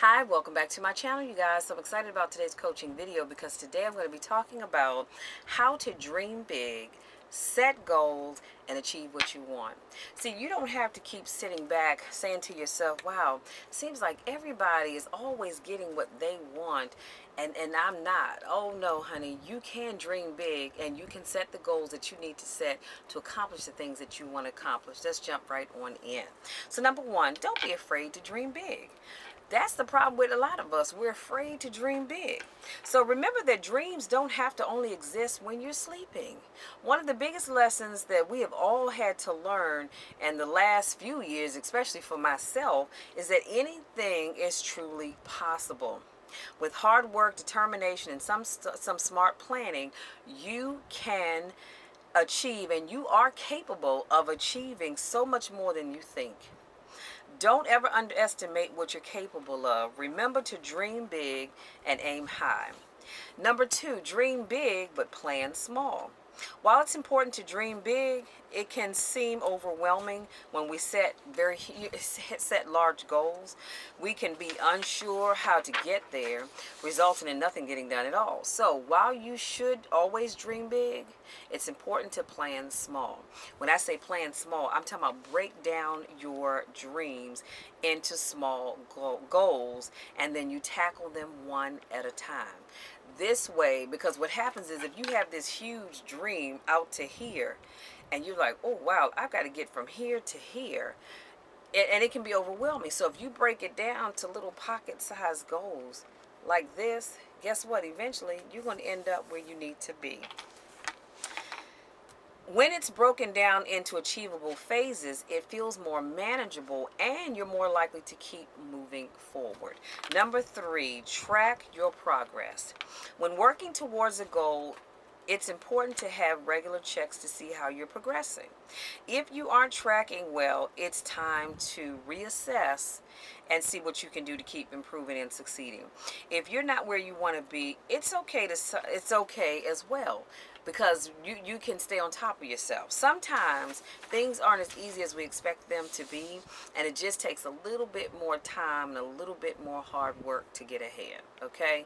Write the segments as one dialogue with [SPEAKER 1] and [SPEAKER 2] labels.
[SPEAKER 1] Hi, welcome back to my channel, you guys. So I'm excited about today's coaching video because today I'm going to be talking about how to dream big, set goals, and achieve what you want. See, you don't have to keep sitting back saying to yourself, wow, seems like everybody is always getting what they want and I'm not. Oh no, honey, you can dream big and you can set the goals that you need to set to accomplish the things that you want to accomplish. Let's jump right on in. So number one, don't be afraid to dream big. That's the problem with a lot of us. We're afraid to dream big. So remember that dreams don't have to only exist when you're sleeping. One of the biggest lessons that we have all had to learn in the last few years, especially for myself, is that anything is truly possible. With hard work, determination, and some smart planning, you can achieve and you are capable of achieving so much more than you think. Don't ever underestimate what you're capable of. Remember to dream big and aim high. Number two, dream big but plan small. While it's important to dream big, it can seem overwhelming when we set large goals. We can be unsure how to get there, resulting in nothing getting done at all. So while you should always dream big, it's important to plan small. When I say plan small, I'm talking about break down your dreams into small goals, and then you tackle them one at a time. This way, because what happens is if you have this huge dream out to here and you're like, oh wow, I've got to get from here to here, and it can be overwhelming. So if you break it down to little pocket sized goals like this, guess what, eventually you're going to end up where you need to be. When it's broken down into achievable phases, it feels more manageable and you're more likely to keep moving forward. Number three, track your progress. When working towards a goal, it's important to have regular checks to see how you're progressing. If you aren't tracking well, it's time to reassess and see what you can do to keep improving and succeeding. If you're not where you want to be, it's okay as well, because you can stay on top of yourself. Sometimes things aren't as easy as we expect them to be, and it just takes a little bit more time and a little bit more hard work to get ahead. Okay,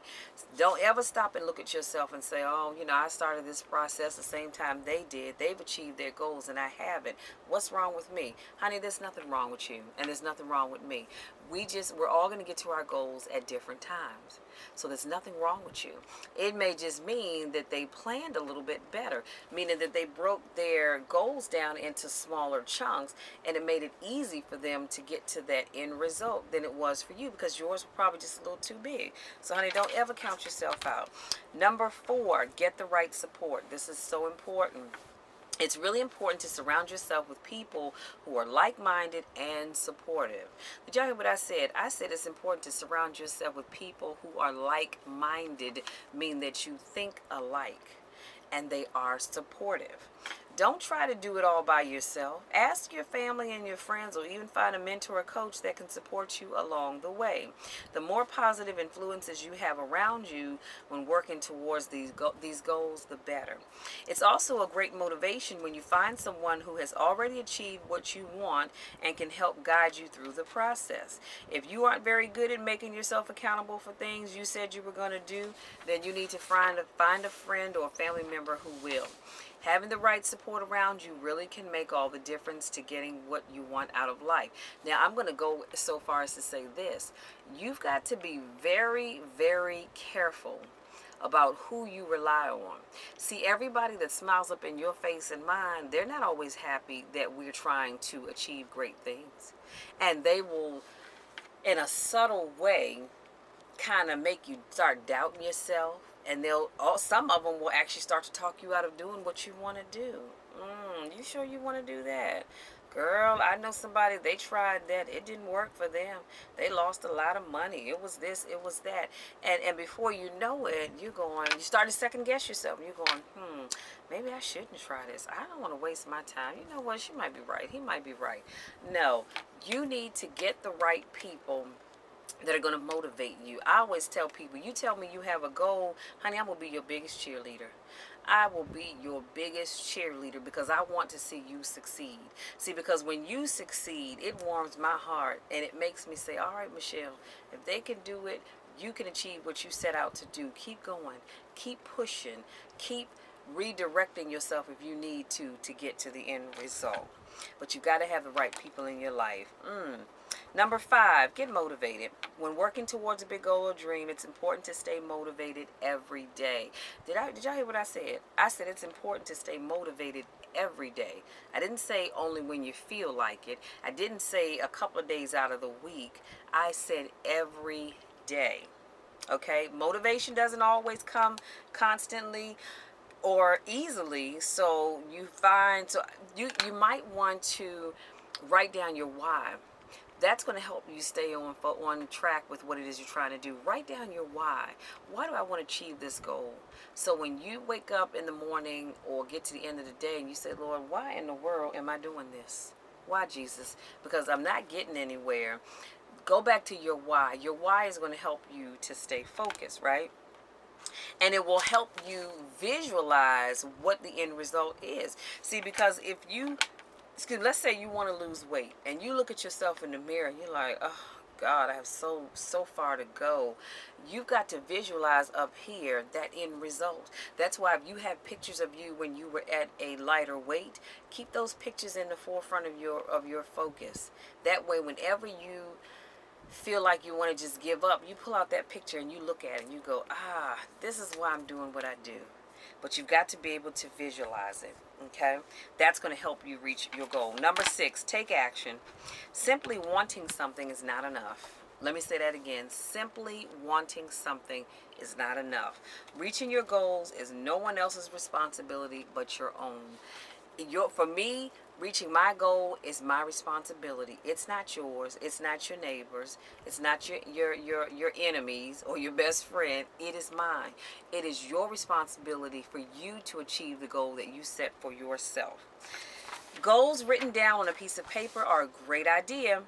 [SPEAKER 1] don't ever stop and look at yourself and say, oh, I started this process the same time they did. They've achieved their goals and I haven't. What's wrong with me? Honey, there's nothing wrong with you and there's nothing wrong with me. We're all going to get to our goals at different times. So there's nothing wrong with you. It may just mean that they planned a little bit better, meaning that they broke their goals down into smaller chunks, and it made it easy for them to get to that end result than it was for you, because yours was probably just a little too big. So honey, don't ever count yourself out. Number four, get the right support. This is so important. It's really important to surround yourself with people who are like-minded and supportive. Did y'all hear what I said? I said it's important to surround yourself with people who are like-minded, meaning that you think alike and they are supportive. Don't try to do it all by yourself. Ask your family and your friends, or even find a mentor or coach that can support you along the way. The more positive influences you have around you when working towards these goals, the better. It's also a great motivation when you find someone who has already achieved what you want and can help guide you through the process. If you aren't very good at making yourself accountable for things you said you were going to do, then you need to find a friend or a family member who will. Having the right support around you really can make all the difference to getting what you want out of life. Now, I'm going to go so far as to say this. You've got to be very, very careful about who you rely on. See, everybody that smiles up in your face and mine, they're not always happy that we're trying to achieve great things. And they will, in a subtle way, kind of make you start doubting yourself, and some of them will actually start to talk you out of doing what you want to do. You sure you want to do that? Girl, I know somebody, they tried that. It didn't work for them. They lost a lot of money. It was this, it was that. And before you know it, you start to second guess yourself. You're going, maybe I shouldn't try this. I don't want to waste my time. You know what? She might be right. He might be right. No, you need to get the right people that are going to motivate you. I always tell people, you tell me you have a goal, honey, I'm going to be your biggest cheerleader. I will be your biggest cheerleader because I want to see you succeed. See, because when you succeed, it warms my heart and it makes me say, all right, Michelle, if they can do it, you can achieve what you set out to do. Keep going, keep pushing, keep redirecting yourself if you need to get to the end result. But you got to have the right people in your life. Number 5, get motivated. When working towards a big goal or dream, it's important to stay motivated every day. Did y'all hear what I said? I said it's important to stay motivated every day. I didn't say only when you feel like it. I didn't say a couple of days out of the week. I said every day. Okay? Motivation doesn't always come constantly or easily, so you might want to write down your why. That's going to help you stay on track with what it is you're trying to do. Write down your why. Why do I want to achieve this goal? So when you wake up in the morning or get to the end of the day and you say, Lord, why in the world am I doing this? Why, Jesus? Because I'm not getting anywhere. Go back to your why. Your why is going to help you to stay focused, right? And it will help you visualize what the end result is. See, because if you, let's say you want to lose weight and you look at yourself in the mirror and you're like, oh God, I have so far to go. You've got to visualize up here that end result. That's why if you have pictures of you when you were at a lighter weight, keep those pictures in the forefront of your focus. That way, whenever you feel like you want to just give up, you pull out that picture and you look at it and you go, this is why I'm doing what I do. But you've got to be able to visualize it, okay? That's going to help you reach your goal. Number 6, take action. Simply wanting something is not enough. Let me say that again. Simply wanting something is not enough. Reaching your goals is no one else's responsibility but your own. For me, reaching my goal is my responsibility. It's not yours. It's not your neighbors. It's not your enemies or your best friend. It is mine. It is your responsibility for you to achieve the goal that you set for yourself. Goals written down on a piece of paper are a great idea,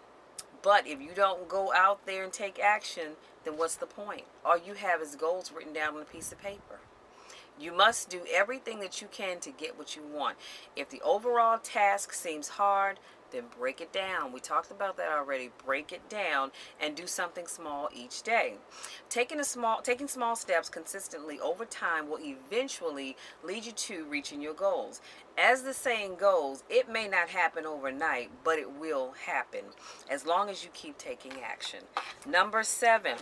[SPEAKER 1] but if you don't go out there and take action, then what's the point? All you have is goals written down on a piece of paper. You must do everything that you can to get what you want. If the overall task seems hard, then break it down. We talked about that already. Break it down and do something small each day. Taking small steps consistently over time will eventually lead you to reaching your goals. As the saying goes, it may not happen overnight, but it will happen as long as you keep taking action. Number 7,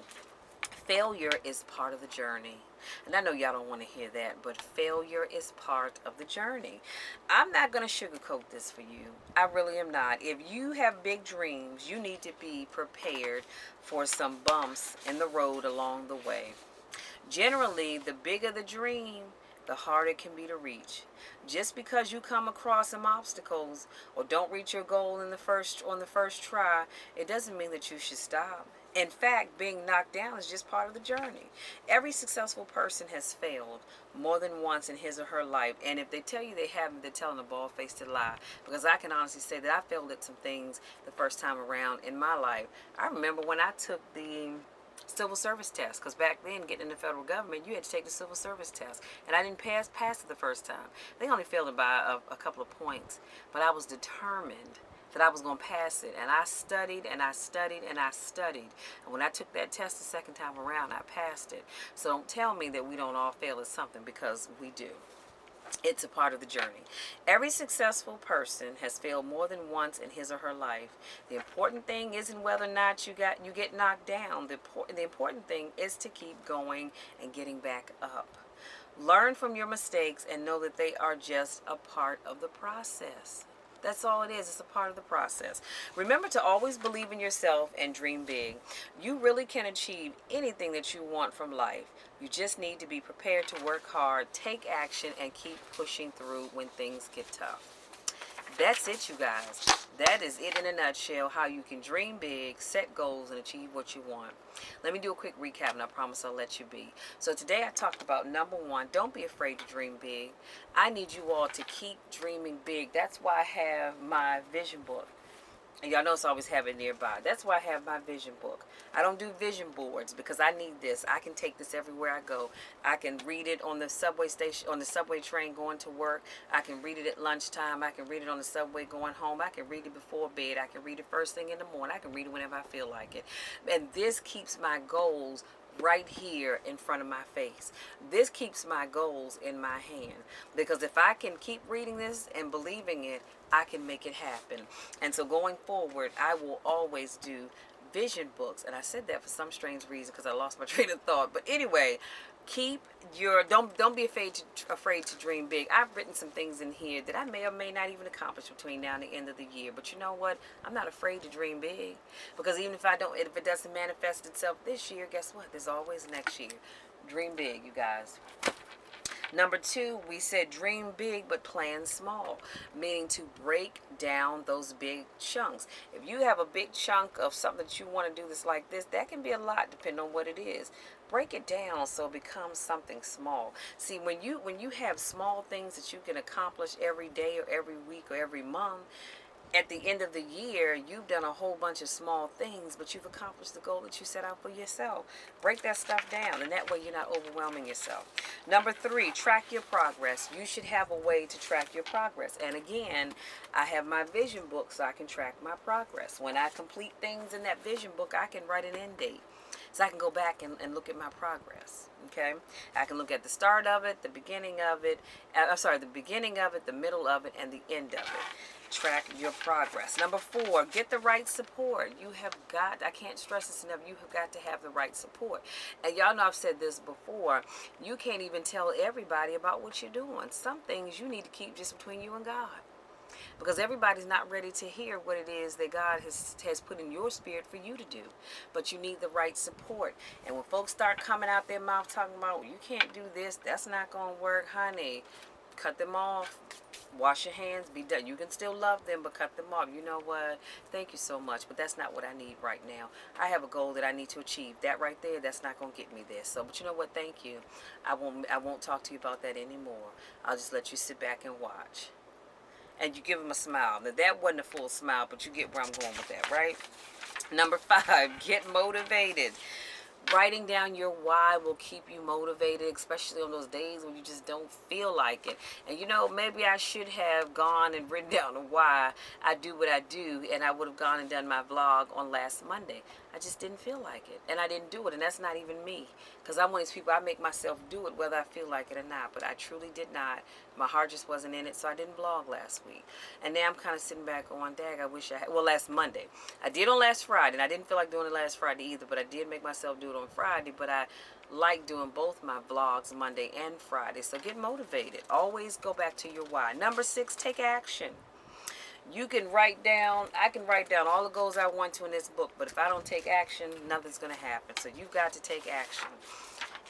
[SPEAKER 1] failure is part of the journey. And I know y'all don't want to hear that, but failure is part of the journey. I'm not going to sugarcoat this for you. I really am not. If you have big dreams, you need to be prepared for some bumps in the road along the way. Generally, the bigger the dream, the harder it can be to reach. Just because you come across some obstacles or don't reach your goal on the first try, it doesn't mean that you should stop. In fact, being knocked down is just part of the journey. Every successful person has failed more than once in his or her life. And if they tell you they haven't, they're telling a bald-faced lie. Because I can honestly say that I failed at some things the first time around in my life. I remember when I took the civil service test, because back then, getting in the federal government, you had to take the civil service test. And I didn't pass it the first time. They only failed it by a couple of points. But I was determined that I was going to pass it. And I studied and I studied and I studied. And when I took that test the second time around, I passed it. So don't tell me that we don't all fail at something, because we do. It's a part of the journey. Every successful person has failed more than once in his or her life. The important thing isn't whether or not you get knocked down. The important thing is to keep going and getting back up. Learn from your mistakes and know that they are just a part of the process. That's all it is. It's a part of the process. Remember to always believe in yourself and dream big. You really can achieve anything that you want from life. You just need to be prepared to work hard, take action, and keep pushing through when things get tough. That's it, you guys. That is it in a nutshell, how you can dream big, set goals, and achieve what you want. Let me do a quick recap, and I promise I'll let you be. So today I talked about number 1, don't be afraid to dream big. I need you all to keep dreaming big. That's why I have my vision book. And y'all notice I always have it nearby. That's why I have my vision book. I don't do vision boards because I need this. I can take this everywhere I go. I can read it on the subway station, on the subway train going to work. I can read it at lunchtime. I can read it on the subway going home. I can read it before bed. I can read it first thing in the morning. I can read it whenever I feel like it. And this keeps my goals right here in front of my face. This keeps my goals in my hand, because if I can keep reading this and believing it, I can make it happen. And so going forward, I will always do vision books. And I said that for some strange reason because I lost my train of thought. But anyway, keep your don't be afraid to dream big. I've written some things in here that I may or may not even accomplish between now and the end of the year. But you know what? I'm not afraid to dream big, because even if it doesn't manifest itself this year, guess what? There's always next year. Dream big, you guys. Number 2, we said dream big but plan small, meaning to break down those big chunks. If you have a big chunk of something that you want to do that's like this, that can be a lot depending on what it is. Break it down so it becomes something small. See, when you have small things that you can accomplish every day or every week or every month, at the end of the year, you've done a whole bunch of small things, but you've accomplished the goal that you set out for yourself. Break that stuff down, and that way you're not overwhelming yourself. Number 3, track your progress. You should have a way to track your progress. And again, I have my vision book so I can track my progress. When I complete things in that vision book, I can write an end date, so I can go back and look at my progress. Okay, I can look at the start of it, the beginning of it. The beginning of it, the middle of it, and the end of it. Track your progress. Number 4, get the right support. You have got, I can't stress this enough, you have got to have the right support. And y'all know I've said this before, you can't even tell everybody about what you're doing. Some things you need to keep just between you and God, because everybody's not ready to hear what it is that God has put in your spirit for you to do. But you need the right support. And when folks start coming out their mouth talking about, you can't do this, that's not going to work, honey, cut them off. Wash your hands, be done. You can still love them, but cut them off. You know what? Thank you so much, but that's not what I need right now. I have a goal that I need to achieve. That right there, that's not going to get me there. So, but you know what? Thank you. I won't talk to you about that anymore. I'll just let you sit back and watch. And you give them a smile. Now, that wasn't a full smile, but you get where I'm going with that, right? Number 5, get motivated. Writing down your why will keep you motivated, especially on those days when you just don't feel like it. And you know, maybe I should have gone and written down why I do what I do, and I would have gone and done my vlog on last Monday. I just didn't feel like it, and I didn't do it, and that's not even me, because I'm one of these people, I make myself do it whether I feel like it or not, but I truly did not. My heart just wasn't in it, so I didn't vlog last week. And now I'm kind of sitting back going, dag, I wish I had, well, last Monday. I did on last Friday, and I didn't feel like doing it last Friday either, but I did make myself do it on Friday, but I like doing both my vlogs Monday and Friday. So get motivated. Always go back to your why. Number 6, take action. You can write down, I can write down all the goals I want to in this book, but if I don't take action, nothing's going to happen. So you've got to take action.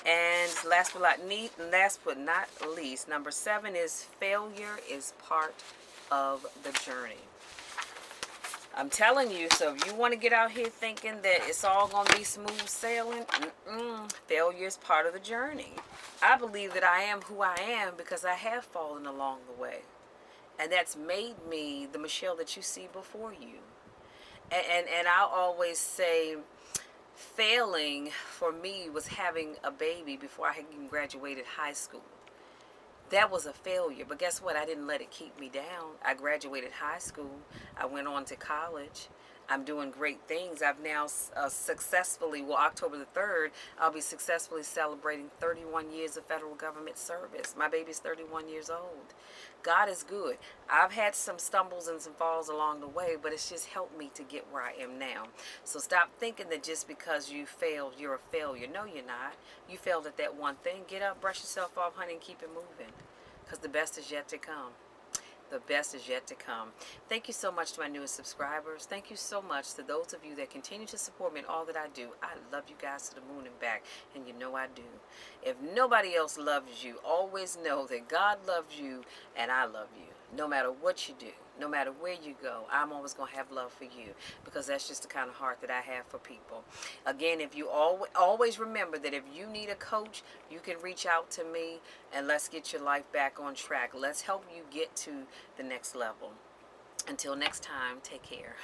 [SPEAKER 1] And last but not least, number 7 is failure is part of the journey. I'm telling you, so if you want to get out here thinking that it's all going to be smooth sailing, failure is part of the journey. I believe that I am who I am because I have fallen along the way. And that's made me the Michelle that you see before you. And I'll always say, failing for me was having a baby before I had even graduated high school. That was a failure, but guess what? I didn't let it keep me down. I graduated high school. I went on to college. I'm doing great things. I've now successfully, October the 3rd, I'll be successfully celebrating 31 years of federal government service. My baby's 31 years old. God is good. I've had some stumbles and some falls along the way, but it's just helped me to get where I am now. So stop thinking that just because you failed, you're a failure. No, you're not. You failed at that one thing. Get up, brush yourself off, honey, and keep it moving, because the best is yet to come. The best is yet to come. Thank you so much to my newest subscribers. Thank you so much to those of you that continue to support me in all that I do. I love you guys to the moon and back, and you know I do. If nobody else loves you, always know that God loves you and I love you. No matter what you do, no matter where you go, I'm always going to have love for you, because that's just the kind of heart that I have for people. Again, if you always remember that if you need a coach, you can reach out to me, and let's get your life back on track. Let's help you get to the next level. Until next time, take care.